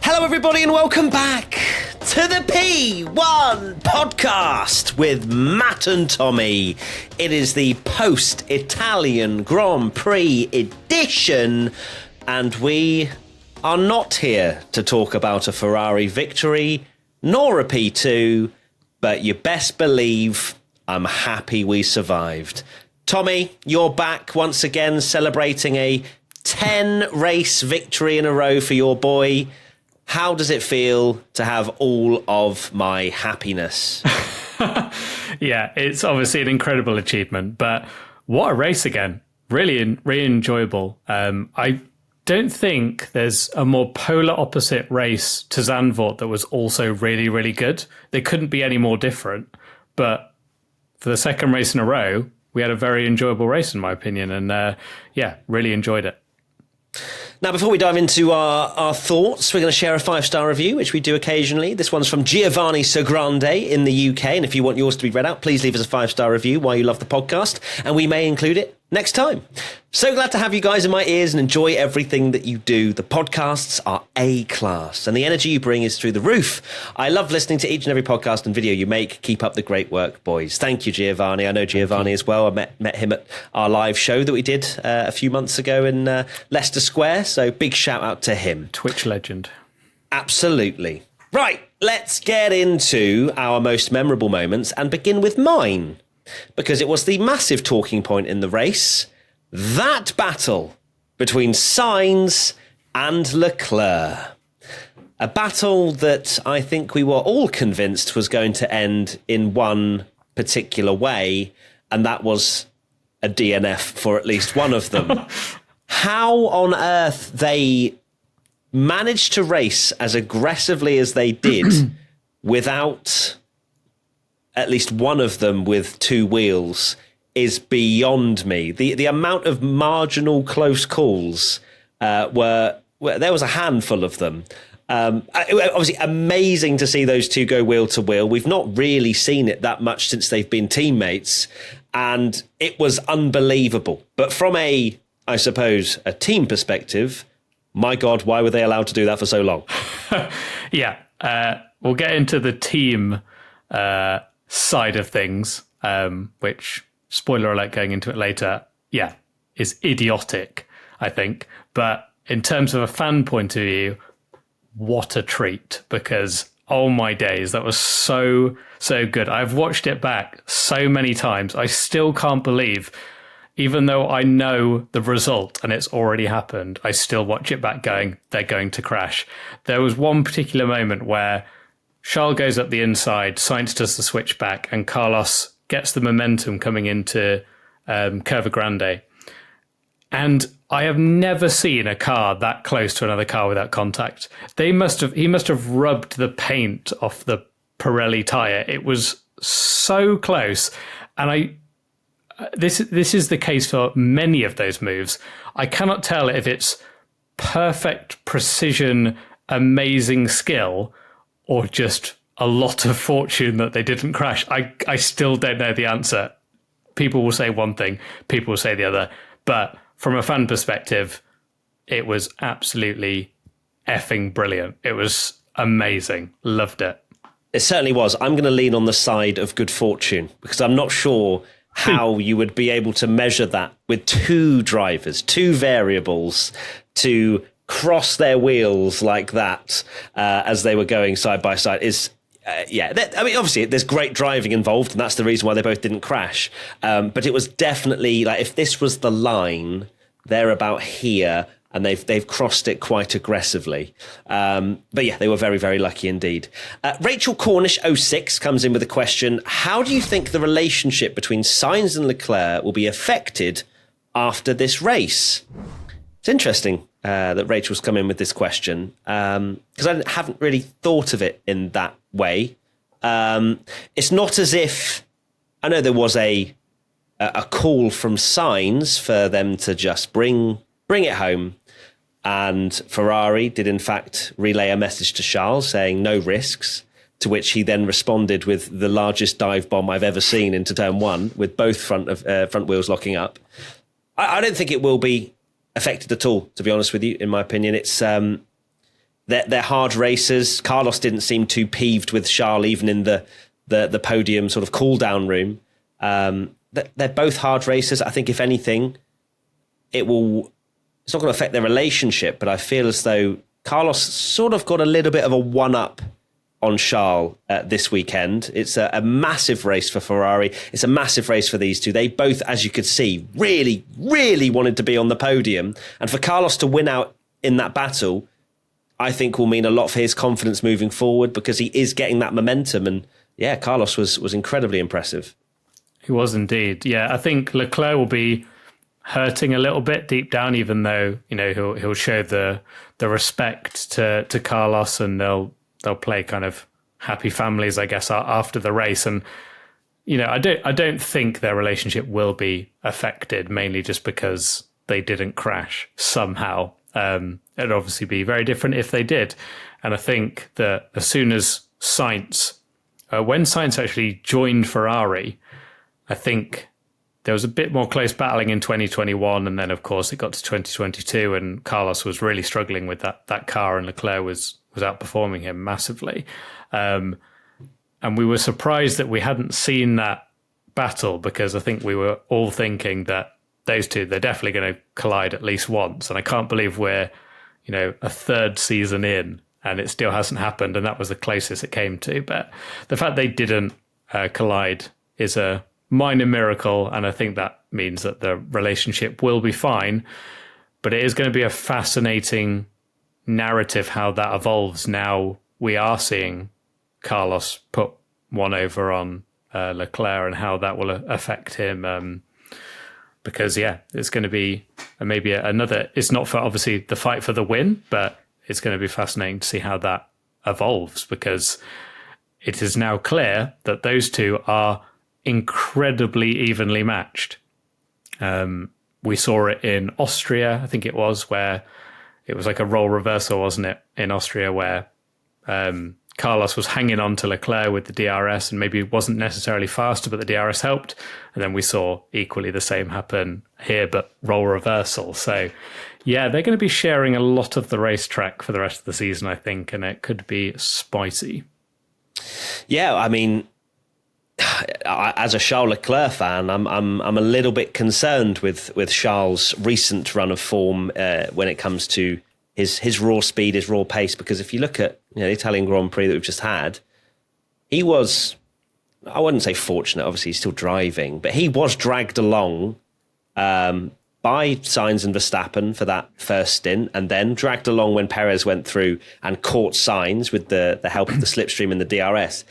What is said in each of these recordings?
Hello, everybody, and welcome back to the P1 podcast with Matt and Tommy. It is the post-Italian Grand Prix edition, and we are not here to talk about a Ferrari victory, nor a P2, but you best believe I'm happy we survived. Tommy, you're back once again celebrating a 10-race victory in a row for your boy. How does it feel to have all of my happiness? Yeah, it's obviously an incredible achievement, but what a race again. Really, really enjoyable. I don't think there's a more polar opposite race to Zandvoort that was also really, really good. They couldn't be any more different, but for the second race in a row, we had a very enjoyable race, in my opinion, and really enjoyed it. Now, before we dive into our thoughts, we're going to share a 5-star review, which we do occasionally. This one's from Giovanni Segrande in the UK, and if you want yours to be read out, please leave us a 5-star review while you love the podcast, and we may include it next time. So glad to have you guys in my ears and enjoy everything that you do. The podcasts are A-class, and the energy you bring is through the roof. I love listening to each and every podcast and video you make. Keep up the great work, boys. Thank you, Giovanni. I know Giovanni as well. I met him at our live show that we did a few months ago in Leicester Square, so big shout out to him. Twitch legend. Absolutely. Right, let's get into our most memorable moments and begin with mine, because it was the massive talking point in the race, that battle between Sainz and Leclerc. A battle that I think we were all convinced was going to end in one particular way, and that was a DNF for at least one of them. How on earth they managed to race as aggressively as they did without at least one of them with two wheels is beyond me. The amount of marginal close calls were there was a handful of them. Obviously amazing to see those two go wheel to wheel. We've not really seen it that much since they've been teammates, and it was unbelievable. But from I suppose, a team perspective, my God, why were they allowed to do that for so long? We'll get into the team side of things, which, spoiler alert, going into it later, is idiotic, I think. But in terms of a fan point of view, what a treat, because, oh my days, that was so good. I've watched it back so many times. I still can't believe, even though I know the result and it's already happened, I still watch it back going, they're going to crash. There was one particular moment where Charles goes up the inside, Sainz does the switchback, and Carlos gets the momentum coming into Curva Grande. And I have never seen a car that close to another car without contact. He must have rubbed the paint off the Pirelli tyre. It was so close. And this is the case for many of those moves. I cannot tell if it's perfect precision, amazing skill, or just a lot of fortune that they didn't crash. I still don't know the answer. People will say one thing, people will say the other. But from a fan perspective, it was absolutely effing brilliant. It was amazing. Loved it. It certainly was. I'm going to lean on the side of good fortune, because I'm not sure how you would be able to measure that with two drivers, two variables, to cross their wheels like that as they were going side by side is, obviously there's great driving involved, and that's the reason why they both didn't crash. But it was definitely like, if this was the line, they're about here, and they've crossed it quite aggressively. But yeah, they were very, very lucky indeed. Rachel Cornish 06 comes in with a question. How do you think the relationship between Sainz and Leclerc will be affected after this race? It's interesting that Rachel's come in with this question, because I haven't really thought of it in that way. It's not as if, I know there was a call from Sainz for them to just bring it home, and Ferrari did in fact relay a message to Charles saying no risks, to which he then responded with the largest dive bomb I've ever seen into turn one, with both front wheels locking up. I don't think it will be affected at all, to be honest with you. In my opinion, it's they're hard races. Carlos didn't seem too peeved with Charles, even in the podium sort of cool down room. They're both hard races. I think if anything, it's not going to affect their relationship, but I feel as though Carlos sort of got a little bit of a one-up on Charles this weekend. It's a massive race for Ferrari. It's a massive race for these two. They both, as you could see, really, really wanted to be on the podium. And for Carlos to win out in that battle, I think will mean a lot for his confidence moving forward, because he is getting that momentum. And yeah, Carlos was incredibly impressive. He was indeed. Yeah, I think Leclerc will be hurting a little bit deep down, even though, you know, he'll show the respect to Carlos, and they'll play kind of happy families, I guess, after the race. And, you know, I don't think their relationship will be affected, mainly just because they didn't crash somehow. It'd obviously be very different if they did. And I think that as soon as when Sainz actually joined Ferrari, I think there was a bit more close battling in 2021. And then, of course, it got to 2022 and Carlos was really struggling with that car, and Leclerc was outperforming him massively. And we were surprised that we hadn't seen that battle, because I think we were all thinking that those two, they're definitely going to collide at least once. And I can't believe we're, you know, a third season in and it still hasn't happened. And that was the closest it came to. But the fact they didn't collide is a minor miracle. And I think that means that the relationship will be fine. But it is going to be a fascinating narrative how that evolves. Now we are seeing Carlos put one over on Leclerc, and how that will affect him. Because, yeah, it's going to be maybe another... It's not for, obviously, the fight for the win, but it's going to be fascinating to see how that evolves, because it is now clear that those two are incredibly evenly matched. We saw it in Austria, I think it was, where it was like a role reversal, wasn't it, in Austria, where Carlos was hanging on to Leclerc with the DRS, and maybe wasn't necessarily faster, but the DRS helped. And then we saw equally the same happen here, but role reversal. So, yeah, they're going to be sharing a lot of the racetrack for the rest of the season, I think, and it could be spicy. Yeah, I mean, as a Charles Leclerc fan, I'm a little bit concerned with Charles' recent run of form when it comes to his raw speed, his raw pace. Because if you look at the Italian Grand Prix that we've just had, he was, I wouldn't say fortunate, obviously he's still driving, but he was dragged along by Sainz and Verstappen for that first stint, and then dragged along when Perez went through and caught Sainz with the help of the slipstream and the DRS.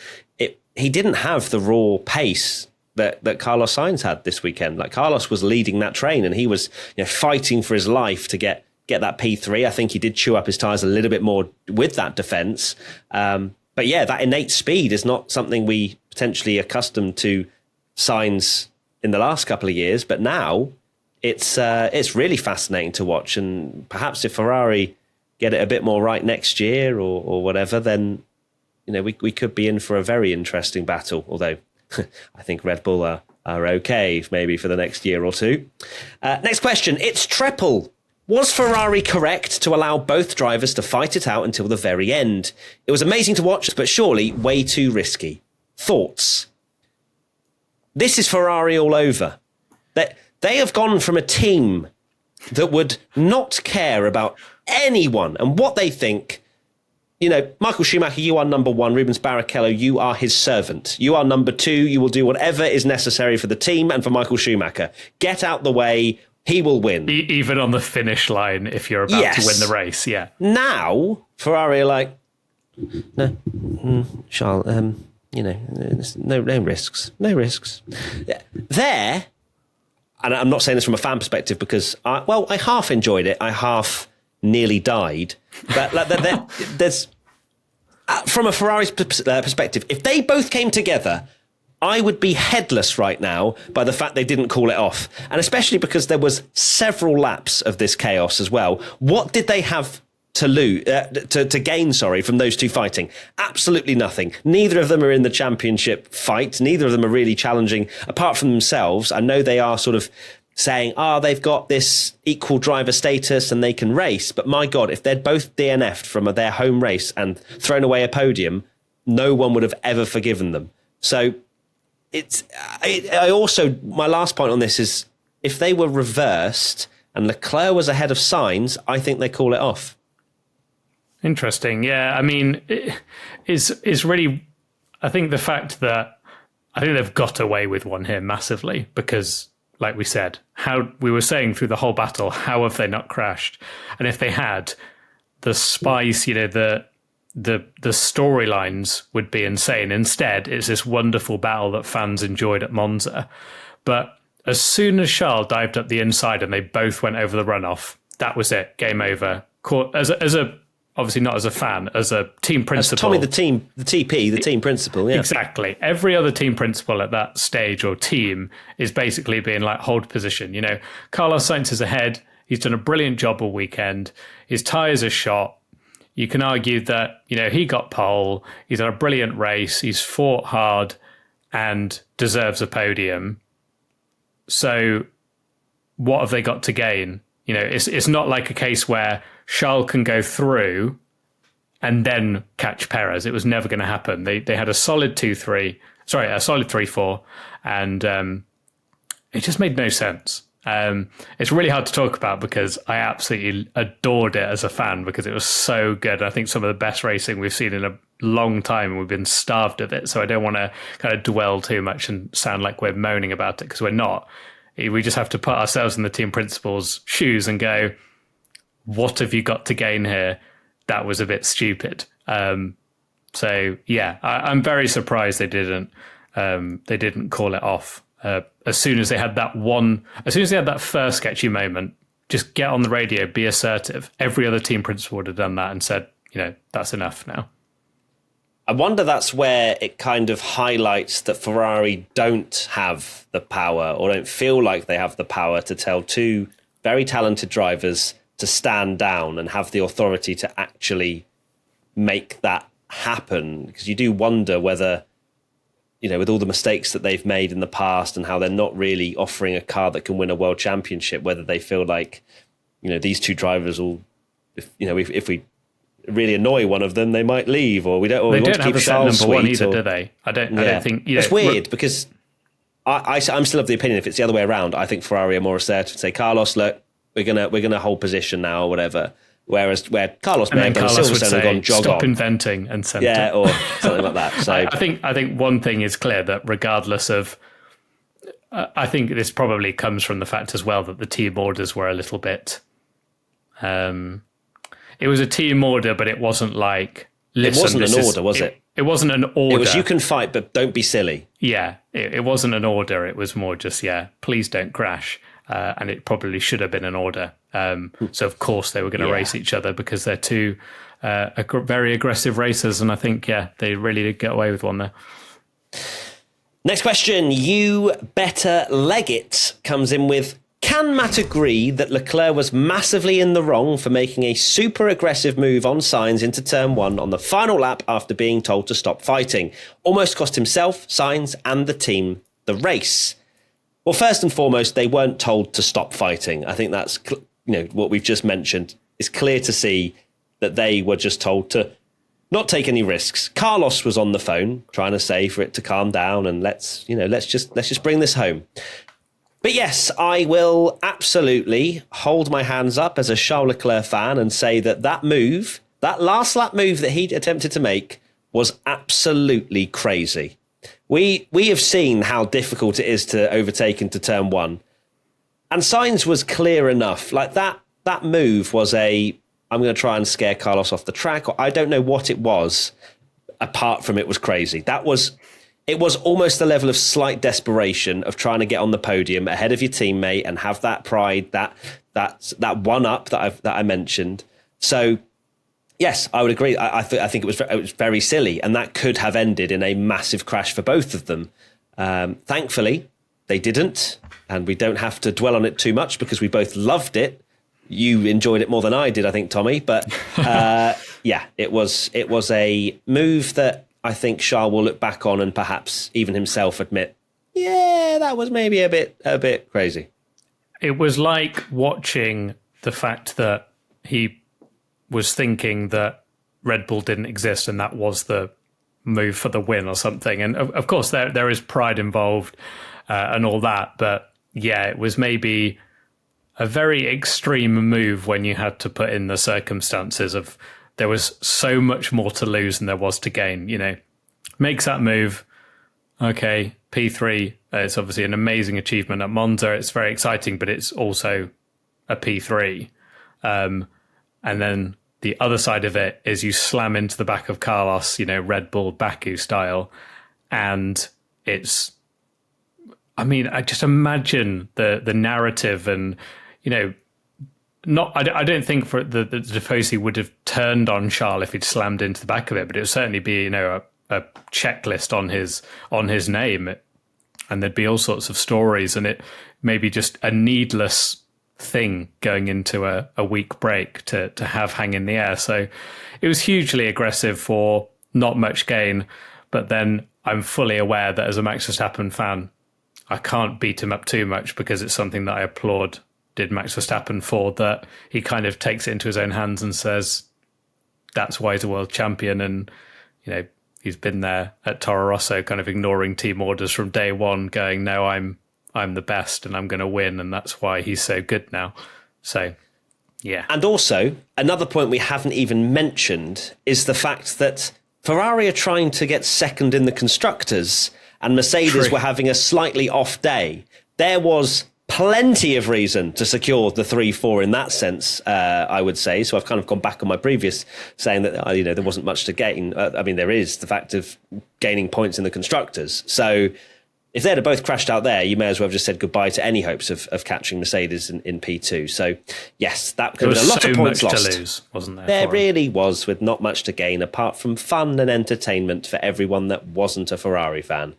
He didn't have the raw pace that Carlos Sainz had this weekend. Like, Carlos was leading that train, and he was fighting for his life to get that P3. I think he did chew up his tyres a little bit more with that defence. But yeah, that innate speed is not something we potentially accustomed to Sainz in the last couple of years. But now it's really fascinating to watch. And perhaps if Ferrari get it a bit more right next year or whatever, then we could be in for a very interesting battle. Although I think Red Bull are okay maybe for the next year or two. Next question. It's Treple. Was Ferrari correct to allow both drivers to fight it out until the very end? It was amazing to watch, but surely way too risky. Thoughts? This is Ferrari all over. They have gone from a team that would not care about anyone and what they think. Michael Schumacher, you are number one. Rubens Barrichello, you are his servant. You are number two. You will do whatever is necessary for the team and for Michael Schumacher. Get out the way. He will win. Even on the finish line, if you're about to win the race, yeah. Now, Ferrari are like, no, Charles, no risks. No risks. There, and I'm not saying this from a fan perspective because, I half enjoyed it. I half nearly died. But there's, from a Ferrari's perspective, if they both came together, I would be headless right now by the fact they didn't call it off. And especially because there was several laps of this chaos as well. What did they have to lose, to gain, from those two fighting? Absolutely nothing. Neither of them are in the championship fight. Neither of them are really challenging, apart from themselves. I know they are sort of saying, they've got this equal driver status and they can race. But my God, if they'd both DNF'd from their home race and thrown away a podium, no one would have ever forgiven them. So my last point on this is, if they were reversed and Leclerc was ahead of Sainz, I think they call it off. Interesting. Yeah, I mean, it's really, I think the fact that I think they've got away with one here massively because, like we said, how we were saying through the whole battle, how have they not crashed? And if they had, the spice, the storylines would be insane. Instead, it's this wonderful battle that fans enjoyed at Monza. But as soon as Charles dived up the inside and they both went over the runoff, that was it. Game over. As a obviously not as a fan, as a team principal. As Tommy, the team principal, yeah. Exactly. Every other team principal at that stage or team is basically being like, hold position. Carlos Sainz is ahead. He's done a brilliant job all weekend. His tyres are shot. You can argue that, he got pole. He's had a brilliant race. He's fought hard and deserves a podium. So what have they got to gain? It's not like a case where Charles can go through and then catch Perez. It was never going to happen. They had a solid 3-4, and it just made no sense. It's really hard to talk about because I absolutely adored it as a fan because it was so good. I think some of the best racing we've seen in a long time, and we've been starved of it. So I don't want to kind of dwell too much and sound like we're moaning about it because we're not. We just have to put ourselves in the team principal's shoes and go, what have you got to gain here? That was a bit stupid. So yeah, I'm very surprised they didn't call it off. As soon as they had that first sketchy moment, just get on the radio, be assertive. Every other team principal would have done that and said, that's enough now. I wonder that's where it kind of highlights that Ferrari don't have the power or don't feel like they have the power to tell two very talented drivers to stand down and have the authority to actually make that happen. Because you do wonder whether, with all the mistakes that they've made in the past and how they're not really offering a car that can win a world championship, whether they feel like, these two drivers will, if we really annoy one of them, they might leave, or we don't. Or they we don't want to have keep a set Charles number one sweet, either, or, do they? I don't think. It's weird because I'm still of the opinion if it's the other way around, I think Ferrari are more assertive to say, Carlos, look, we're gonna hold position now or whatever. Whereas where Carlos may have done Silverstone and gone jog stop on, inventing and send it. or something like that. So I think one thing is clear that regardless of, I think this probably comes from the fact as well that the team orders were a little bit. It was a team order, but it wasn't like. Listen, it wasn't an order, was it? It wasn't an order. It was you can fight, but don't be silly. Yeah, it wasn't an order. It was more just, please don't crash. And it probably should have been an order. So, of course, they were going to race each other because they're two very aggressive racers. And I think, they really did get away with one there. Next question. You better leg it comes in with, can Matt agree that Leclerc was massively in the wrong for making a super aggressive move on Sainz into turn one on the final lap after being told to stop fighting? Almost cost himself, Sainz, and the team the race. Well, first and foremost, they weren't told to stop fighting. I think that's, what we've just mentioned. It's clear to see that they were just told to not take any risks. Carlos was on the phone trying to say for it to calm down and let's just bring this home. But yes, I will absolutely hold my hands up as a Charles Leclerc fan and say that move, that last lap move that he attempted to make, was absolutely crazy. We have seen how difficult it is to overtake into turn one. And Sainz was clear enough. Like that move was I'm going to try and scare Carlos off the track. I don't know what it was. Apart from it was crazy. It was almost the level of slight desperation of trying to get on the podium ahead of your teammate and have that pride, that one up that I mentioned. So yes, I would agree. I think it was very silly, and that could have ended in a massive crash for both of them. Thankfully, they didn't, and we don't have to dwell on it too much because we both loved it. You enjoyed it more than I did, I think, Tommy. But it was a move that I think Charles will look back on and perhaps even himself admit, that was maybe a bit crazy. It was like watching the fact that he was thinking that Red Bull didn't exist and that was the move for the win or something. And of course, there is pride involved and all that. But yeah, it was maybe a very extreme move when you had to put in the circumstances of there was so much more to lose than there was to gain. You know, makes that move. Okay, P3. It's obviously an amazing achievement at Monza. It's very exciting, but it's also a P3. And then the other side of it is you slam into the back of Carlos, you know, Red Bull Baku style. And it's, I mean, I just imagine the narrative and, you know, I don't think for the Tifosi would have turned on Charles if he'd slammed into the back of it, but it would certainly be, you know, a checklist on his name, and there'd be all sorts of stories, and it may be just a needless thing going into a week break to have hang in the air. So it was hugely aggressive for not much gain, but then I'm fully aware that as a Max Verstappen fan, I can't beat him up too much because it's something that I did Max Verstappen for, that he kind of takes it into his own hands and says that's why he's a world champion. And, you know, he's been there at Toro Rosso kind of ignoring team orders from day one, going, no, I'm the best and I'm going to win. And that's why he's so good now. So, yeah. And also, another point we haven't even mentioned is the fact that Ferrari are trying to get second in the constructors and Mercedes were having a slightly off day. There was plenty of reason to secure the 3-4 in that sense, I would say. So I've kind of gone back on my previous saying that, you know, there wasn't much to gain. I mean, there is the fact of gaining points in the constructors. So if they'd have both crashed out there, you may as well have just said goodbye to any hopes of catching Mercedes in P2. So yes, that could have been a lot of points lost. To lose, wasn't there? There really was, with not much to gain apart from fun and entertainment for everyone that wasn't a Ferrari fan.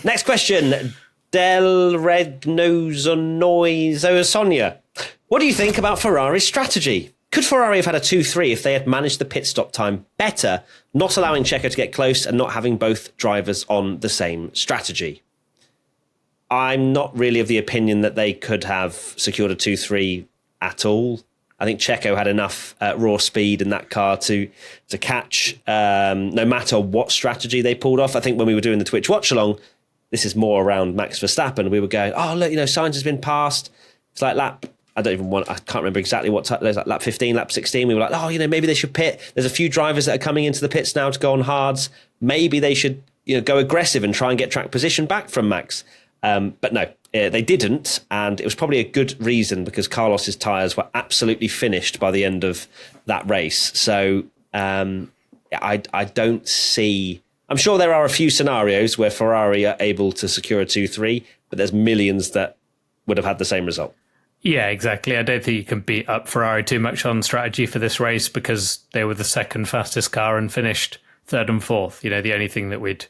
Next question. Del Regnozonoizo Sonia. What do you think about Ferrari's strategy? Could Ferrari have had a 2-3 if they had managed the pit stop time better, not allowing Checo to get close and not having both drivers on the same strategy? I'm not really of the opinion that they could have secured a 2-3 at all. I think Checo had enough raw speed in that car to catch no matter what strategy they pulled off. I think when we were doing the Twitch watch along, this is more around Max Verstappen. We were going, oh, look, you know, Sainz has been passed. It's like I can't remember exactly what time, like lap 15, lap 16. We were like, oh, you know, maybe they should pit. There's a few drivers that are coming into the pits now to go on hards. Maybe they should, you know, go aggressive and try and get track position back from Max. But no, they didn't. And it was probably a good reason because Carlos's tyres were absolutely finished by the end of that race. So I don't see... I'm sure there are a few scenarios where Ferrari are able to secure a 2-3, but there's millions that would have had the same result. Yeah, exactly. I don't think you can beat up Ferrari too much on strategy for this race because they were the second fastest car and finished third and fourth. You know, the only thing that we'd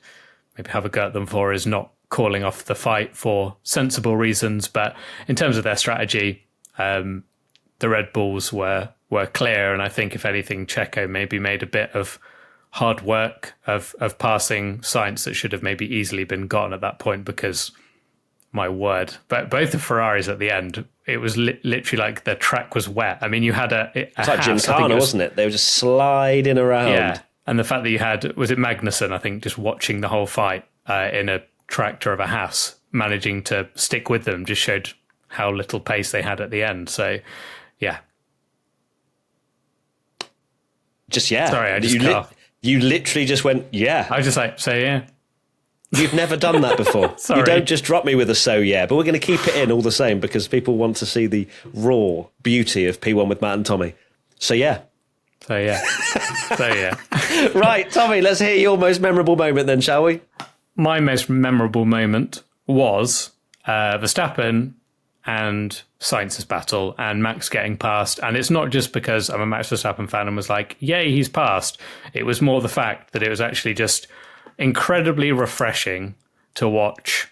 maybe have a go at them for is not calling off the fight for sensible reasons. But in terms of their strategy, the Red Bulls were clear. And I think, if anything, Checo maybe made a bit of hard work of passing Sainz that should have maybe easily been gotten at that point because, my word, but both the Ferraris at the end, it was literally like the track was wet. I mean, you had it's like Gymkhana, wasn't it? They were just sliding around. Yeah, and the fact that you had, was it Magnussen, I think, just watching the whole fight in a tractor of a Haas, managing to stick with them, just showed how little pace they had at the end. So, yeah. Just, yeah. Sorry, I just You literally just went, yeah. I was just like, so yeah. You've never done that before. Sorry. You don't just drop me with a so yeah, but we're going to keep it in all the same because people want to see the raw beauty of P1 with Matt and Tommy. So yeah. So yeah. So yeah. Right, Tommy, let's hear your most memorable moment then, shall we? My most memorable moment was Verstappen and Sainz's battle and Max getting past. And it's not just because I'm a Max Verstappen fan and was like, yay, he's passed. It was more the fact that it was actually just incredibly refreshing to watch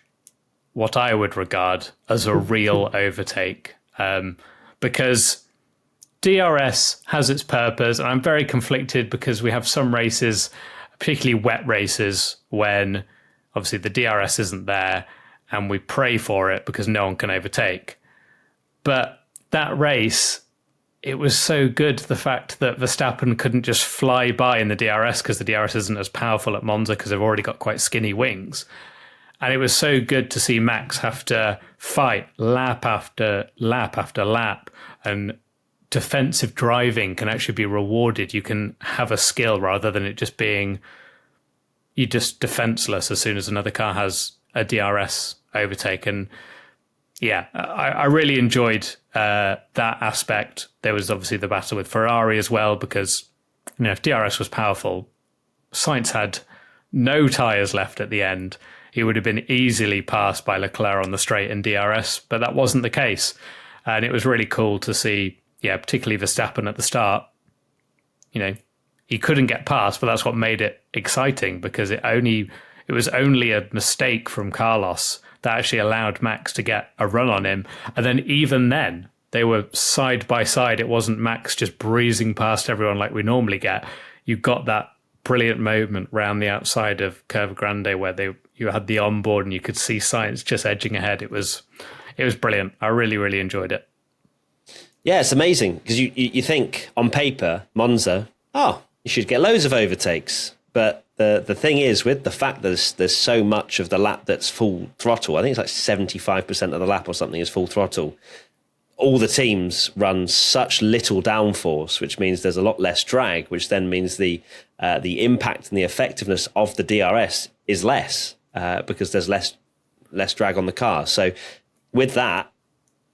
what I would regard as a real overtake. Because DRS has its purpose, and I'm very conflicted because we have some races, particularly wet races, when obviously the DRS isn't there and we pray for it because no one can overtake. But that race, it was so good, the fact that Verstappen couldn't just fly by in the DRS, because the DRS isn't as powerful at Monza because they've already got quite skinny wings. And it was so good to see Max have to fight lap after lap after lap, and defensive driving can actually be rewarded. You can have a skill rather than it just being you're just defenseless as soon as another car has a DRS overtake. And yeah, I really enjoyed that aspect. There was obviously the battle with Ferrari as well, because if DRS was powerful, Sainz had no tyres left at the end. He would have been easily passed by Leclerc on the straight in DRS, but that wasn't the case. And it was really cool to see, particularly Verstappen at the start. He couldn't get past, but that's what made it exciting, because it was only a mistake from Carlos that actually allowed Max to get a run on him. And then even then, they were side by side. It wasn't Max just breezing past everyone like we normally get. You got that brilliant moment round the outside of Curva Grande where you had the onboard and you could see Sainz just edging ahead. It was brilliant. I really, really enjoyed it. Yeah, it's amazing, because you think on paper, Monza, you should get loads of overtakes. But the thing is, with the fact that there's so much of the lap that's full throttle, I think it's like 75% of the lap or something is full throttle. All the teams run such little downforce, which means there's a lot less drag, which then means the impact and the effectiveness of the DRS is less, because there's less drag on the car. So with that,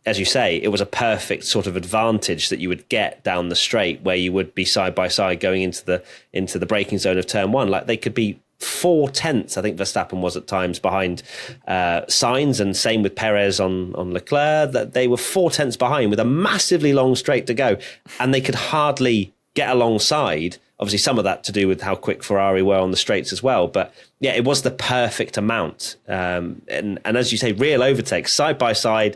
as you say, it was a perfect sort of advantage that you would get down the straight, where you would be side by side going into the braking zone of turn one. Like, they could be 4/10, I think Verstappen was at times, behind Sainz, and same with Perez on Leclerc. That they were 4/10 behind with a massively long straight to go, and they could hardly get alongside. Obviously, some of that to do with how quick Ferrari were on the straights as well. But yeah, it was the perfect amount. And as you say, real overtakes, side by side,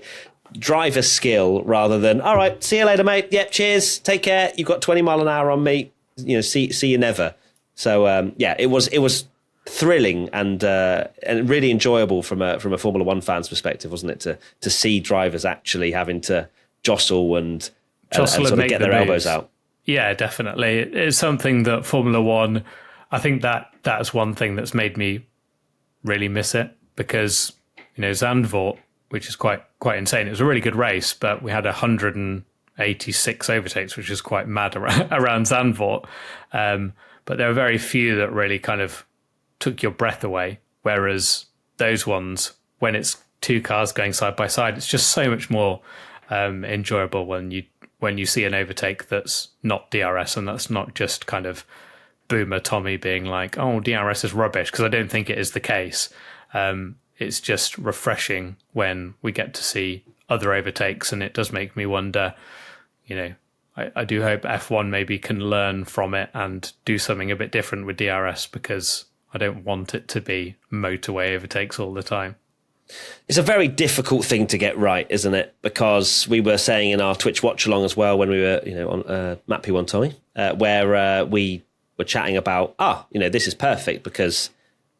driver skill rather than, all right, see you later, mate. Yep, cheers, take care. You've got 20 mile an hour on me. See you never. So it was thrilling and really enjoyable from a Formula One fan's perspective, wasn't it? To see drivers actually having to jostle and sort of get their elbows out. Yeah, definitely. It's something that Formula One, I think that's one thing that's made me really miss it, because Zandvoort, which is quite insane. It was a really good race, but we had 186 overtakes, which is quite mad around Zandvoort. But there were very few that really kind of took your breath away. Whereas those ones, when it's two cars going side by side, it's just so much more enjoyable when you see an overtake that's not DRS, and that's not just kind of Boomer Tommy being like, oh, DRS is rubbish, because I don't think it is the case. It's just refreshing when we get to see other overtakes, and it does make me wonder, I do hope F1 maybe can learn from it and do something a bit different with DRS, because I don't want it to be motorway overtakes all the time. It's a very difficult thing to get right, isn't it? Because we were saying in our Twitch watch along as well, when we were, on Matt P1 Tommy, where we were chatting about, this is perfect because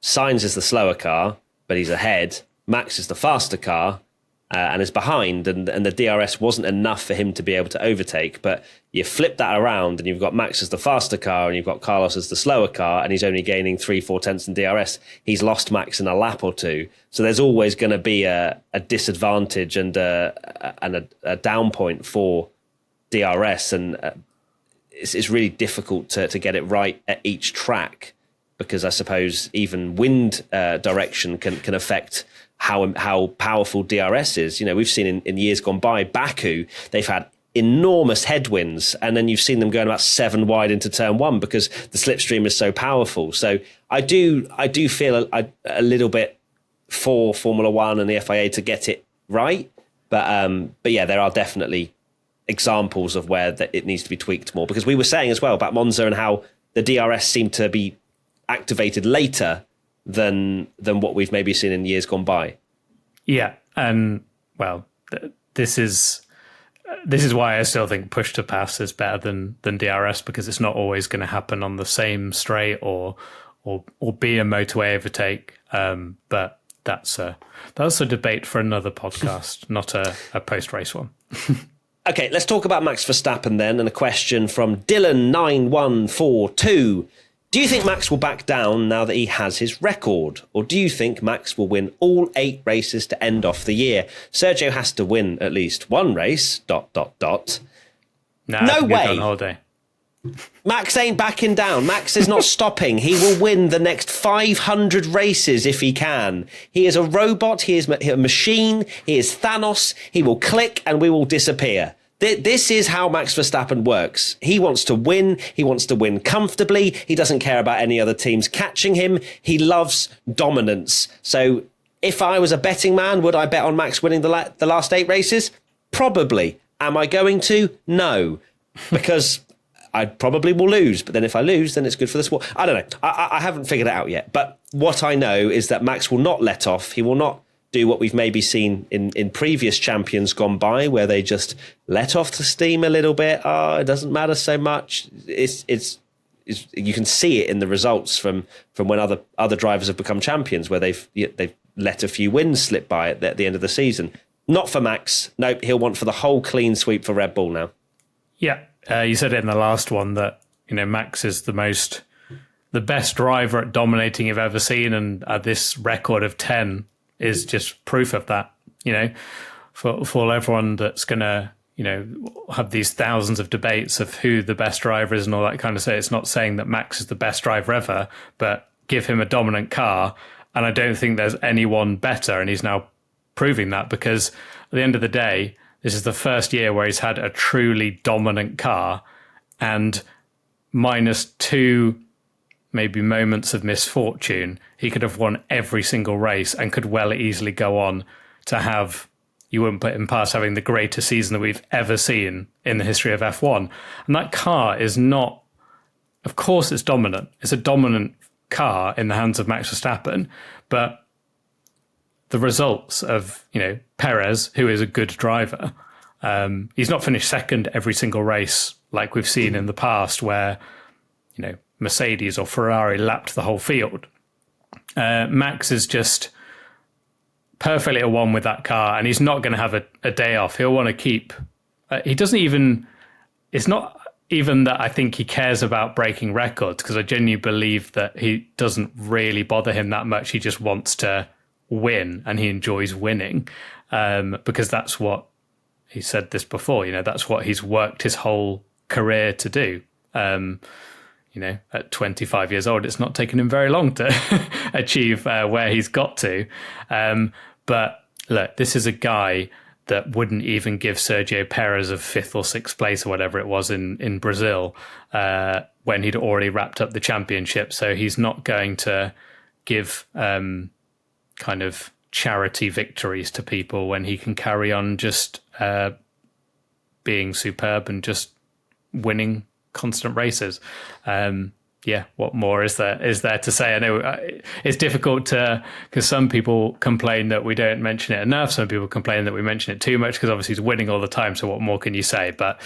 Sainz is the slower car, but he's ahead. Max is the faster car and is behind, and the DRS wasn't enough for him to be able to overtake. But you flip that around, and you've got Max as the faster car, and you've got Carlos as the slower car, and he's only gaining 3-4 tenths in DRS. He's lost Max in a lap or two. So there's always going to be a disadvantage and a down point for DRS, and it's really difficult to get it right at each track, because I suppose even wind direction can affect how powerful DRS is. We've seen in years gone by, Baku, they've had enormous headwinds, and then you've seen them going about 7 wide into turn one because the slipstream is so powerful. So I do feel a little bit for Formula One and the FIA to get it right, but yeah, there are definitely examples of where it needs to be tweaked more, because we were saying as well about Monza and how the DRS seemed to be activated later than what we've maybe seen in years gone by. Yeah, and well, this is why I still think push to pass is better than DRS, because it's not always going to happen on the same straight or be a motorway overtake. But that's a debate for another podcast, not a post-race one. Okay, let's talk about Max Verstappen then, and a question from Dylan9142. Do you think Max will back down now that he has his record? Or do you think Max will win all 8 races to end off the year? Sergio has to win at least one race, ... No way. On holiday. Max ain't backing down. Max is not stopping. He will win the next 500 races if he can. He is a robot. He is a machine. He is Thanos. He will click and we will disappear. This is how Max Verstappen works. He wants to win. He wants to win comfortably. He doesn't care about any other teams catching him. He loves dominance. So if I was a betting man, would I bet on Max winning the last 8 races? Probably. Am I going to? No. Because I probably will lose. But then if I lose, then it's good for the sport. I don't know. I haven't figured it out yet. But what I know is that Max will not let off. He will not do what we've maybe seen in previous champions gone by, where they just let off the steam a little bit. Oh, it doesn't matter so much. It's you can see it in the results from when other drivers have become champions, where they've let a few wins slip by at the end of the season. Not for Max. Nope, he'll want for the whole clean sweep for Red Bull now. Yeah, you said it in the last one that Max is the best driver at dominating you've ever seen, and this record of 10 is just proof of that. For everyone that's gonna have these thousands of debates of who the best driver is and all that kind of stuff. It's not saying that Max is the best driver ever, but give him a dominant car, and I don't think there's anyone better, and he's now proving that, because at the end of the day, this is the first year where he's had a truly dominant car, and -2 maybe moments of misfortune, he could have won every single race and could well easily go on to have, you wouldn't put him past having the greatest season that we've ever seen in the history of F1. And that car is not, of course it's dominant. It's a dominant car in the hands of Max Verstappen, but the results of, Perez, who is a good driver, he's not finished second every single race like we've seen in the past where, Mercedes or Ferrari lapped the whole field. Max is just perfectly at one with that car, and he's not going to have a day off. He'll want to keep... he doesn't even... It's not even that I think he cares about breaking records, because I genuinely believe that he doesn't really bother him that much. He just wants to win, and he enjoys winning, because that's what... He said this before, that's what he's worked his whole career to do. At 25 years old, it's not taken him very long to achieve where he's got to. But look, this is a guy that wouldn't even give Sergio Perez a 5th or 6th place or whatever it was in Brazil when he'd already wrapped up the championship. So he's not going to give kind of charity victories to people when he can carry on just being superb and just winning constant races. What more is there to say? I know it's difficult because some people complain that we don't mention it enough. Some people complain that we mention it too much, because obviously he's winning all the time. So what more can you say? But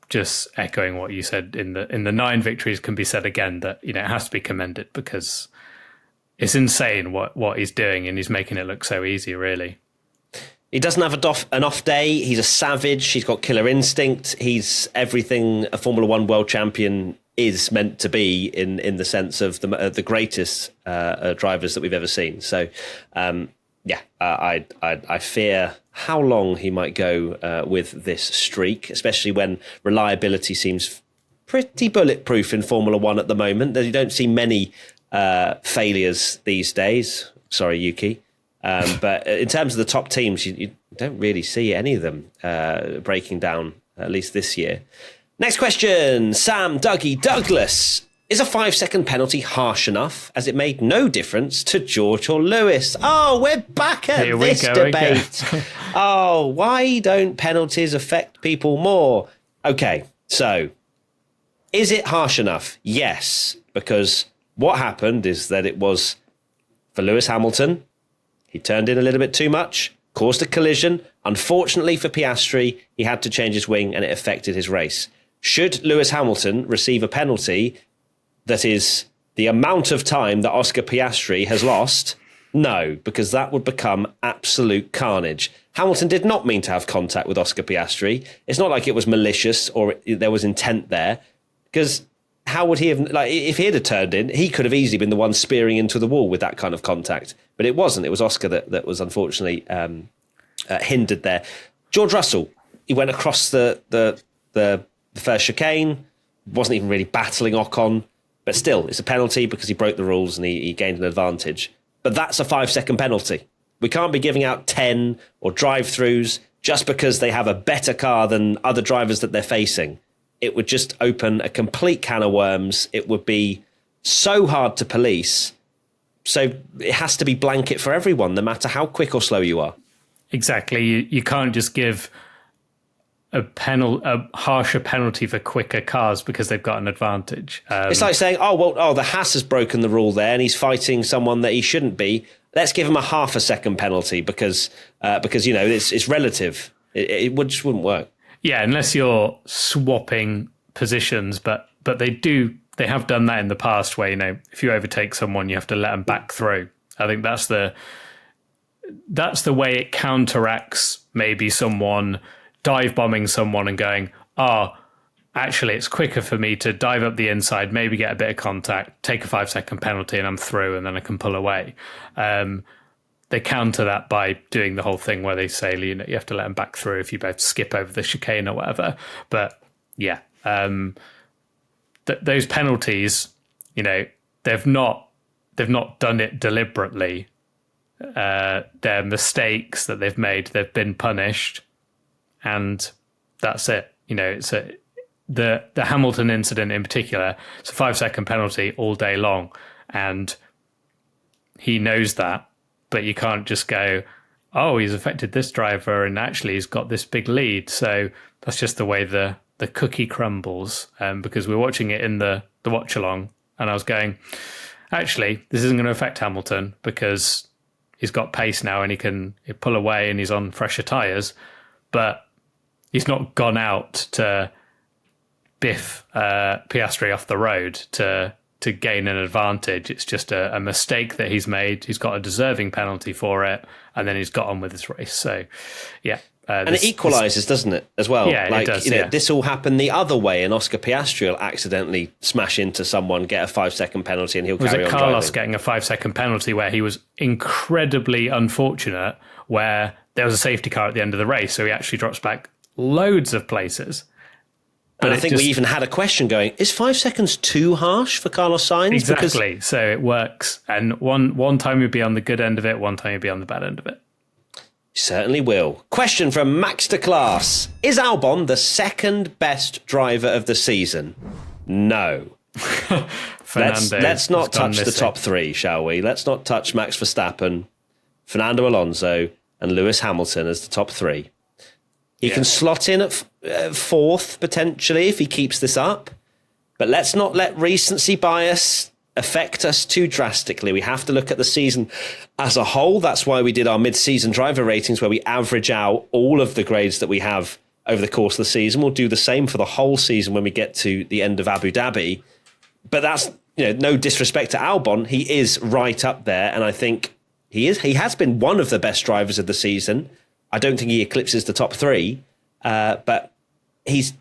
just echoing what you said, in the 9 victories can be said again that it has to be commended, because it's insane what he's doing, and he's making it look so easy, really. He doesn't have an off day. He's a savage. He's got killer instinct. He's everything a Formula One world champion is meant to be, in the sense of the greatest drivers that we've ever seen. So, I fear how long he might go with this streak, especially when reliability seems pretty bulletproof in Formula One at the moment. You don't see many failures these days. Sorry, Yuki. But in terms of the top teams, you don't really see any of them breaking down, at least this year. Next question, Sam Dougie Douglas. Is a 5-second penalty harsh enough, as it made no difference to George or Lewis? Oh, we're back at this debate. Oh, why don't penalties affect people more? Okay, so is it harsh enough? Yes, because what happened is that it was for Lewis Hamilton. He turned in a little bit too much, caused a collision. Unfortunately for Piastri, he had to change his wing and it affected his race. Should Lewis Hamilton receive a penalty that is the amount of time that Oscar Piastri has lost? No, because that would become absolute carnage. Hamilton did not mean to have contact with Oscar Piastri. It's not like it was malicious or there was intent there, because how would he have, like, if he had turned in, he could have easily been the one spearing into the wall with that kind of contact. But it wasn't. It was Oscar that was unfortunately hindered there. George Russell, he went across the first chicane, wasn't even really battling Ocon, but still, it's a penalty because he broke the rules and he gained an advantage. But that's a 5-second penalty. We can't be giving out 10 or drive-throughs just because they have a better car than other drivers that they're facing. It would just open a complete can of worms. It would be so hard to police. So it has to be blanket for everyone, no matter how quick or slow you are. Exactly. You can't just give a harsher penalty for quicker cars because they've got an advantage. It's like saying, the Haas has broken the rule there and he's fighting someone that he shouldn't be. Let's give him a half a second penalty because it's relative. It just wouldn't work. Yeah, unless you're swapping positions, but they have done that in the past where, if you overtake someone, you have to let them back through. I think that's the way it counteracts maybe someone dive bombing someone and going, actually it's quicker for me to dive up the inside, maybe get a bit of contact, take a 5-second penalty and I'm through and then I can pull away. They counter that by doing the whole thing where they say, you have to let them back through if you both skip over the chicane or whatever. But yeah, those penalties, they've not done it deliberately. They're mistakes that they've made. They've been punished, and that's it. It's the Hamilton incident in particular. It's a 5-second penalty all day long, and he knows that. But you can't just go, he's affected this driver and actually he's got this big lead. So that's just the way the cookie crumbles. Because we're watching it in the watch along, and I was going, actually, this isn't going to affect Hamilton because he's got pace now and he'll pull away and he's on fresher tyres. But he's not gone out to biff Piastri off the road to gain an advantage. It's just a mistake that he's made. He's got a deserving penalty for it, and then he's got on with his race. So, yeah. And it equalises, doesn't it, as well? Yeah, it does. This all happened the other way, and Oscar Piastri will accidentally smash into someone, get a 5-second penalty, and he'll carry on driving. Was it Carlos getting a 5-second penalty where he was incredibly unfortunate, where there was a safety car at the end of the race, so he actually drops back loads of places. But I think we even had a question going, is 5 seconds too harsh for Carlos Sainz? Exactly. So it works. And one time you'll be on the good end of it, one time you'll be on the bad end of it. Certainly will. Question from Max de Class. Is Albon the second best driver of the season? No. Let's not touch the top three, shall we? Let's not touch Max Verstappen, Fernando Alonso, and Lewis Hamilton as the top three. He can slot in at fourth, potentially, if he keeps this up. But let's not let recency bias affect us too drastically. We have to look at the season as a whole. That's why we did our mid-season driver ratings, where we average out all of the grades that we have over the course of the season. We'll do the same for the whole season when we get to the end of Abu Dhabi. But that's no disrespect to Albon. He is right up there, and I think he has been one of the best drivers of the season. I don't think he eclipses the top three, but he's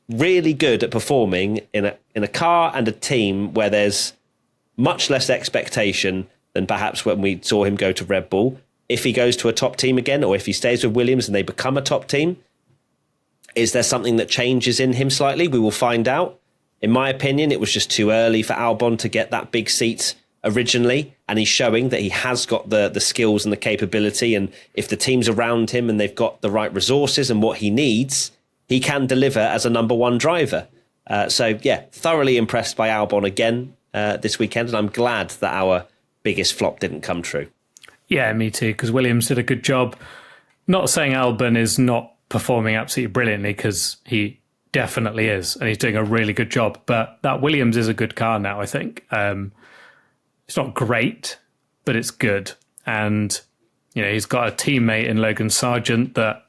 really good at performing in a car and a team where there's much less expectation than perhaps when we saw him go to Red Bull. If he goes to a top team again, or if he stays with Williams and they become a top team, is there something that changes in him slightly? We will find out. In my opinion, it was just too early for Albon to get that big seat originally, and he's showing that he has got the skills and the capability, and if the team's around him and they've got the right resources and what he needs, he can deliver as a number one driver. Thoroughly impressed by Albon again this weekend, and I'm glad that our biggest flop didn't come true. Yeah, me too, because Williams did a good job. Not saying Albon is not performing absolutely brilliantly, because he definitely is, and he's doing a really good job, but that Williams is a good car now, I think. It's not great, but it's good. And, he's got a teammate in Logan Sargent that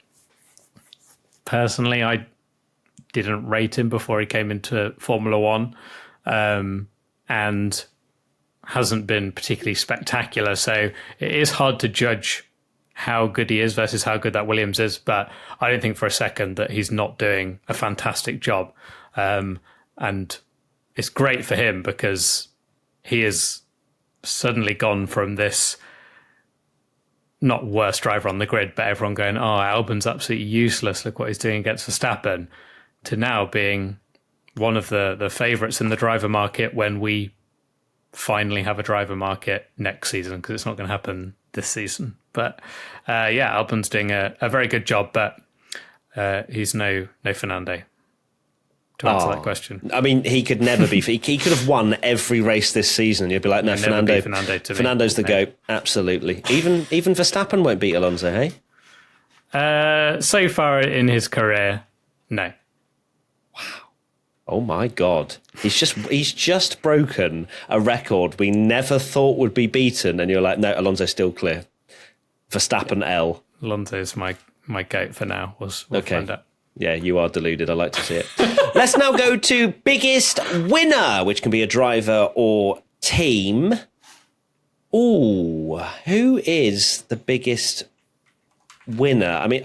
personally I didn't rate him before he came into Formula One. And hasn't been particularly spectacular. So it is hard to judge how good he is versus how good that Williams is. But I don't think for a second that he's not doing a fantastic job. And it's great for him because he has suddenly gone from this not worst driver on the grid, but everyone going, oh, Albon's absolutely useless. Look what he's doing against Verstappen, to now being one of the favourites in the driver market when we finally have a driver market next season, because it's not going to happen this season. But Albon's doing a very good job, but he's no Fernando. To answer that question, I mean, he could never be. He could have won every race this season. You'd be like, no, Fernando's the GOAT. Absolutely. Even Verstappen won't beat Alonso, hey? So far in his career, no. Wow. Oh my God. He's just broken a record we never thought would be beaten, and you're like, no, Alonso's still clear. Verstappen L. Alonso's my GOAT for now. We'll okay. Find out. Yeah, you are deluded. I like to see it. Let's now go to biggest winner, which can be a driver or team. Ooh, who is the biggest winner? I mean,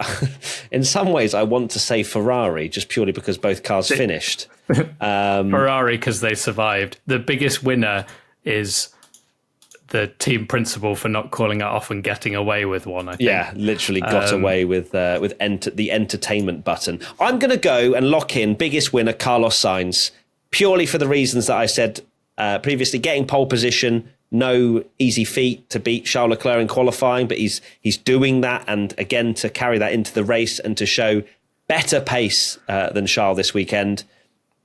in some ways, I want to say Ferrari, just purely because both cars finished. Ferrari, because they survived. The biggest winner is the team principal for not calling it off and getting away with one, I think. Yeah, literally got away with the entertainment button. I'm going to go and lock in biggest winner, Carlos Sainz, purely for the reasons that I said previously. Getting pole position, no easy feat to beat Charles Leclerc in qualifying, but he's doing that, and again to carry that into the race and to show better pace than Charles this weekend.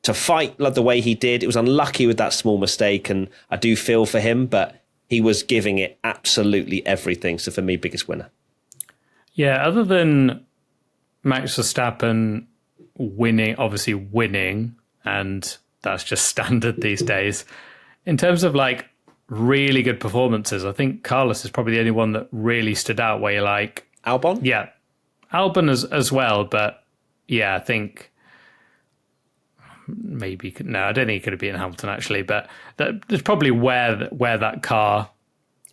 To fight like the way he did, it was unlucky with that small mistake, and I do feel for him, but he was giving it absolutely everything. So for me, biggest winner. Yeah, other than Max Verstappen winning, and that's just standard these days. In terms of like really good performances, I think Carlos is probably the only one that really stood out where you're like... Albon? Yeah, Albon as well, but yeah, I think... Maybe no, I don't think he could have beaten Hamilton actually, but that's probably where that car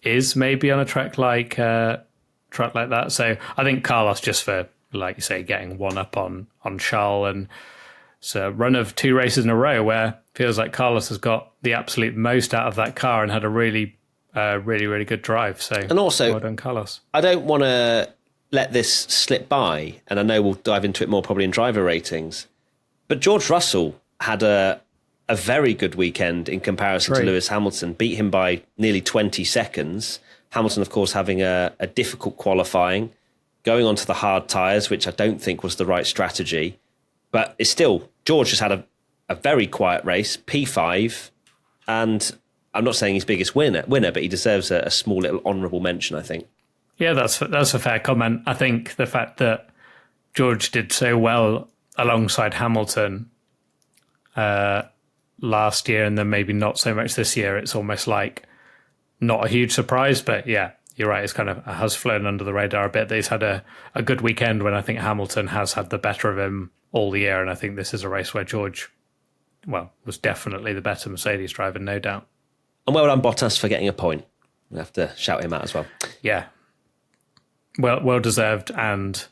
is, maybe on a track like that. So I think Carlos, just for, like you say, getting one up on Charles, and it's a run of 2 races in a row where it feels like Carlos has got the absolute most out of that car and had a really good drive. So and also, well done, Carlos. I don't want to let this slip by, and I know we'll dive into it more probably in driver ratings. But George Russell had a very good weekend in comparison to Lewis Hamilton, beat him by nearly 20 seconds. Hamilton, of course, having a difficult qualifying, going onto the hard tyres, which I don't think was the right strategy. But it's still, George has had a very quiet race, P5, and I'm not saying he's biggest winner, but he deserves a small little honourable mention, I think. Yeah, that's a fair comment. I think the fact that George did so well alongside Hamilton last year, and then maybe not so much this year, it's almost like not a huge surprise. But yeah, you're right, it's kind of has flown under the radar a bit that he's had a good weekend, when I think Hamilton has had the better of him all the year. And I think this is a race where George, was definitely the better Mercedes driver, no doubt. And well done Bottas for getting a point. We have to shout him out as well. Yeah, well deserved, and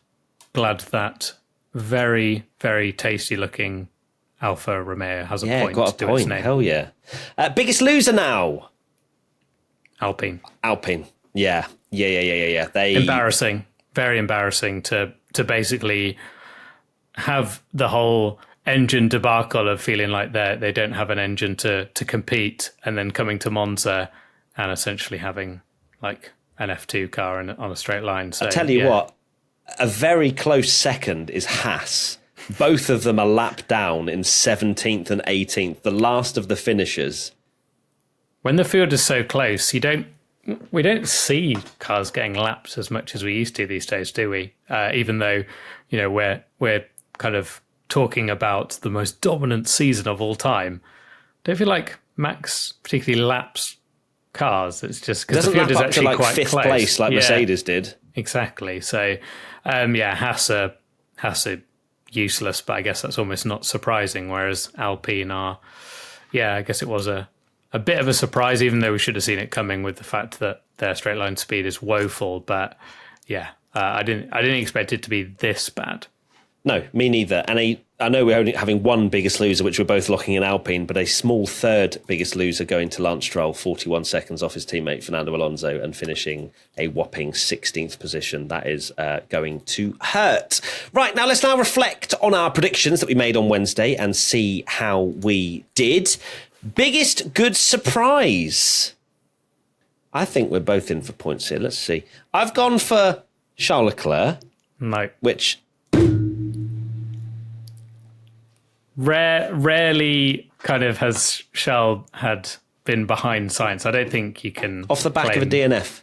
glad that very, very tasty looking Alfa Romeo has a point got a to point. Its name. Hell yeah. Biggest loser now? Alpine. Yeah. Embarrassing. Very embarrassing to basically have the whole engine debacle of feeling like they don't have an engine to compete, and then coming to Monza and essentially having like an F2 car on a straight line. So, I tell you what, a very close second is Haas. Both of them are lapped down in 17th and 18th, the last of the finishers. When the field is so close, we don't see cars getting lapped as much as we used to these days, do we? Even though, we're kind of talking about the most dominant season of all time. Don't feel like Max particularly laps cars. It's just because the field is actually quite fifth close. Place like Mercedes did. Exactly. So, Haas are useless, but I guess that's almost not surprising. Whereas Alpine are, I guess it was a a bit of a surprise, even though we should have seen it coming with the fact that their straight line speed is woeful. But yeah, I didn't expect it to be this bad. No, me neither. And I know we're only having one biggest loser, which we're both locking in Alpine, but a small third biggest loser going to Lance Stroll, 41 seconds off his teammate Fernando Alonso and finishing a whopping 16th position. That is going to hurt. Right, now let's now reflect on our predictions that we made on Wednesday and see how we did. Biggest good surprise. I think we're both in for points here. Let's see. I've gone for Charles Leclerc. No. Which... Rarely kind of has Charles had been behind Sainz. I don't think you can... Off the back of a DNF.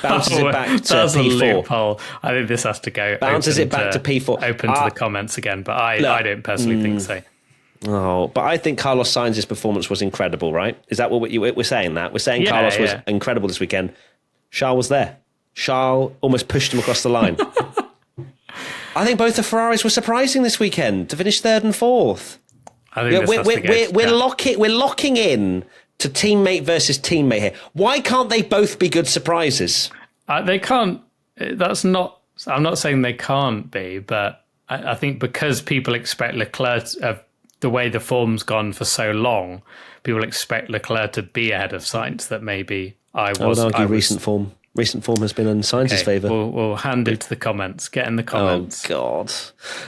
Bounces it back to that's P4. A loophole. I think this has to go... Bounces it back to P4. Open to the comments again, but I don't personally think so. Oh, but I think Carlos Sainz's performance was incredible, right? Is that what we're saying that? We're saying Carlos was incredible this weekend. Charles was there. Charles almost pushed him across the line. I think both the Ferraris were surprising this weekend to finish third and fourth. I think we're locking in to teammate versus teammate here. Why can't they both be good surprises? They can't. That's not. I'm not saying they can't be, but I think because people expect Leclerc, the way the form's gone for so long, people expect Leclerc to be ahead of Sainz. That maybe I would argue recent form. Recent form has been in Sainz's favour. We'll hand it to the comments. Get in the comments. Oh, God.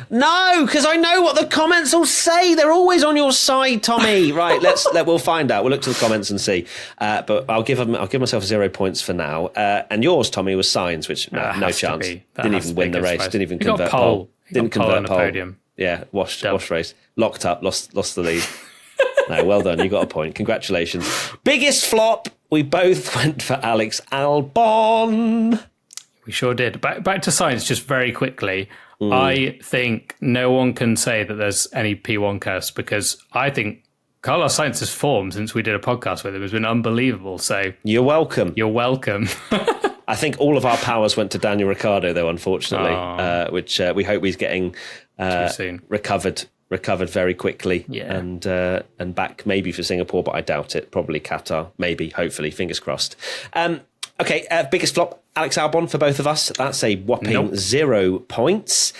No, because I know what the comments will say. They're always on your side, Tommy. Right, we'll find out. We'll look to the comments and see. But I'll give myself 0 points for now. And yours, Tommy, was Sainz, which no chance. Didn't even win the race. Didn't even convert pole. Didn't convert pole. Podium. Yeah, wash race. Locked up, lost the lead. No, well done. You got a point. Congratulations. Biggest flop. We both went for Alex Albon. We sure did. Back to Sainz just very quickly. I think no one can say that there's any P1 curse because I think Carlos Sainz's form since we did a podcast with him has been unbelievable. So you're welcome. You're welcome. I think all of our powers went to Daniel Ricciardo, though, unfortunately, which we hope he's getting recovered very quickly and back maybe for Singapore, but I doubt it. Probably Qatar, maybe, hopefully, fingers crossed. Biggest flop, Alex Albon for both of us. That's a whopping 0 points.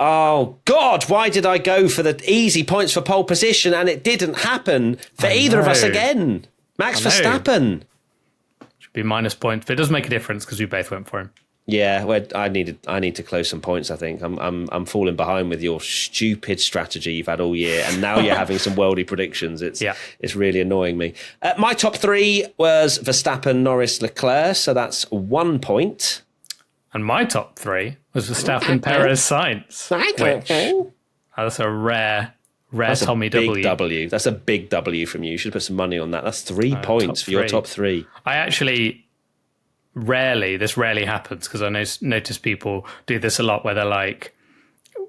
Oh, God, why did I go for the easy points for pole position and it didn't happen for either of us again? Max Verstappen. Should be minus points, but it does make a difference because we both went for him. Yeah, well, I need to close some points. I think I'm falling behind with your stupid strategy you've had all year, and now you're having some worldy predictions. It's really annoying me. My top three was Verstappen, Norris, Leclerc, so that's 1 point. And my top three was Verstappen, Perez, Sainz. That's a rare Tommy W. Big W. That's a big W from you. You should put some money on that. That's 3 points for your top three. I actually. This rarely happens because I notice people do this a lot where they're like,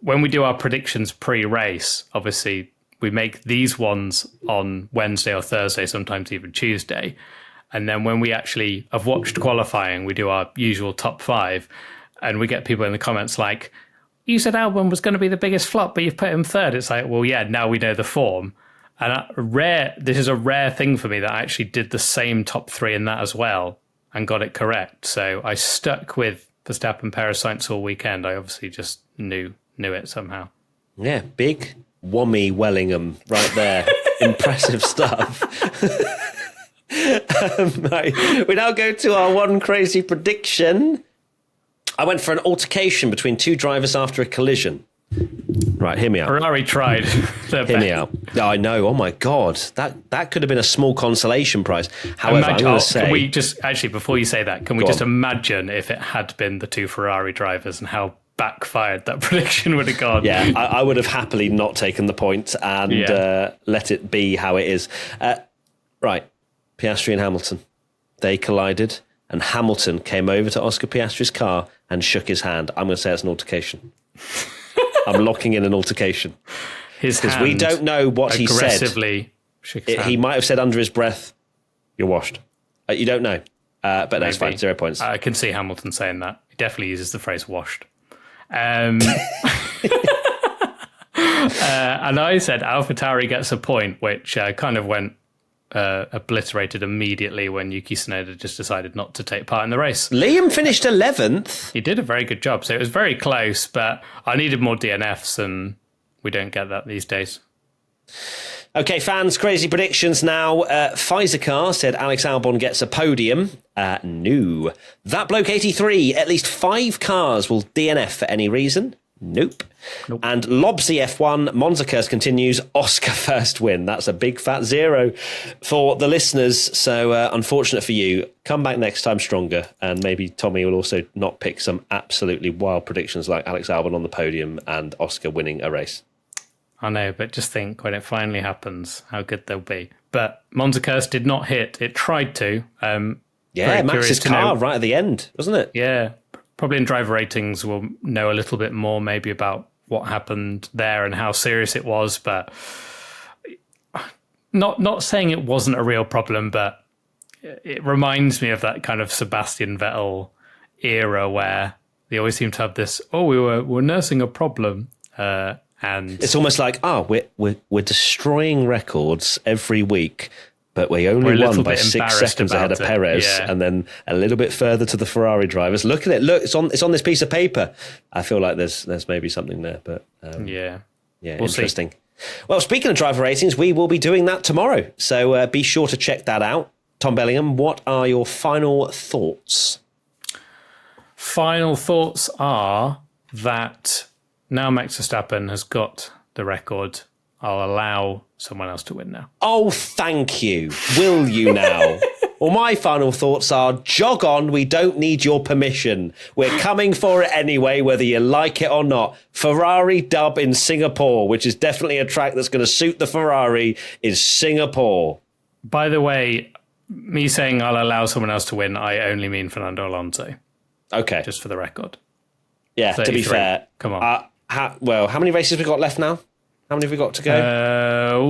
when we do our predictions pre-race, obviously we make these ones on Wednesday or Thursday, sometimes even Tuesday. And then when we actually have watched qualifying, we do our usual top five and we get people in the comments like, you said Albon was going to be the biggest flop, but you've put him third. It's like, well, yeah, now we know the form. And this is a rare thing for me that I actually did the same top three in that as well. And got it correct. So I stuck with Verstappen, Perez, Sainz all weekend. I obviously just knew it somehow. Yeah, big Wommy Wellingham right there. Impressive stuff. Right. We now go to our one crazy prediction. I went for an altercation between two drivers after a collision. Right, hear me out. Ferrari tried. Hear me out. I know. Oh my God, that could have been a small consolation prize. However, I'm going to say, can we just actually before you say that, can we just imagine if it had been the two Ferrari drivers and how backfired that prediction would have gone? Yeah, I would have happily not taken the point and let it be how it is. Right, Piastri and Hamilton, they collided, and Hamilton came over to Oscar Piastri's car and shook his hand. I'm going to say it's an altercation. I'm locking in an altercation. Because we don't know what he said. Aggressively shook his hand. He might have said under his breath, "You're washed." You don't know. But that's fine. 0 points. I can see Hamilton saying that. He definitely uses the phrase washed. And I said AlphaTauri gets a point, which kind of went obliterated immediately when Yuki Tsunoda just decided not to take part in the race. Liam finished 11th. He did a very good job, so it was very close, but I needed more DNFs, and we don't get that these days. Okay, fans, crazy predictions now. Pfizer car said Alex Albon gets a podium. No. That bloke 83, at least 5 cars will DNF for any reason. Nope. And Lobsy F1, Monza curse continues, Oscar first win. That's a big fat 0 for the listeners. So unfortunate for you. Come back next time stronger, and maybe Tommy will also not pick some absolutely wild predictions like Alex Albon on the podium and Oscar winning a race. I know, but just think when it finally happens, how good they'll be. But Monza curse did not hit. It tried to. Yeah, Max's car right at the end, wasn't it? Yeah. Probably in driver ratings we'll know a little bit more maybe about what happened there and how serious it was, but not saying it wasn't a real problem, but it reminds me of that kind of Sebastian Vettel era where they always seem to have this, we're nursing a problem, and it's almost like, we're destroying records every week, but we only won by 6 seconds ahead of Perez, and then a little bit further to the Ferrari drivers. Look at it. Look, it's on this piece of paper. I feel like there's maybe something there, but we'll interesting. See. Well, speaking of driver ratings, we will be doing that tomorrow, so be sure to check that out. Tom Bellingham, what are your final thoughts? Final thoughts are that now Max Verstappen has got the record, I'll allow someone else to win now. Oh, thank you. Will you now? Well, my final thoughts are, jog on. We don't need your permission. We're coming for it anyway, whether you like it or not. Ferrari dub in Singapore, which is definitely a track that's going to suit the Ferrari, is Singapore. By the way, me saying I'll allow someone else to win, I only mean Fernando Alonso. Okay. Just for the record. Yeah, 33. To be fair. Come on. How many races have we got left now? How many have we got to go?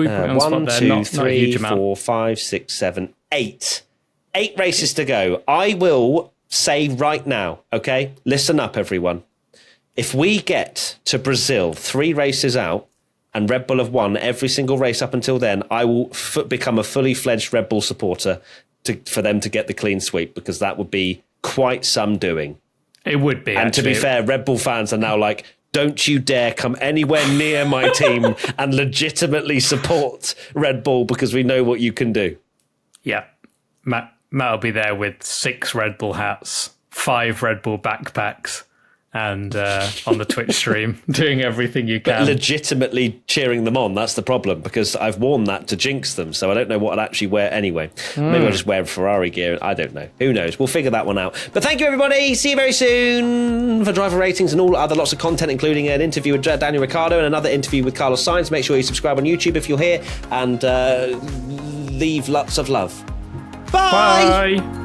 1, 2, 3, 4, 5, 6, 7, 8. 8 races to go. I will say right now, okay? Listen up, everyone. If we get to Brazil 3 races out and Red Bull have won every single race up until then, I will become a fully fledged Red Bull supporter for them to get the clean sweep, because that would be quite some doing. It would be, and actually. To be fair, Red Bull fans are now like, don't you dare come anywhere near my team and legitimately support Red Bull, because we know what you can do. Yeah. Matt will be there with 6 Red Bull hats, 5 Red Bull backpacks, and on the Twitch stream, doing everything you can. But legitimately cheering them on, that's the problem, because I've worn that to jinx them, so I don't know what I'd actually wear anyway. Maybe I'll just wear Ferrari gear. I don't know. Who knows? We'll figure that one out. But thank you, everybody. See you very soon for driver ratings and all other lots of content, including an interview with Daniel Ricciardo and another interview with Carlos Sainz. Make sure you subscribe on YouTube if you're here, and leave lots of love. Bye! Bye!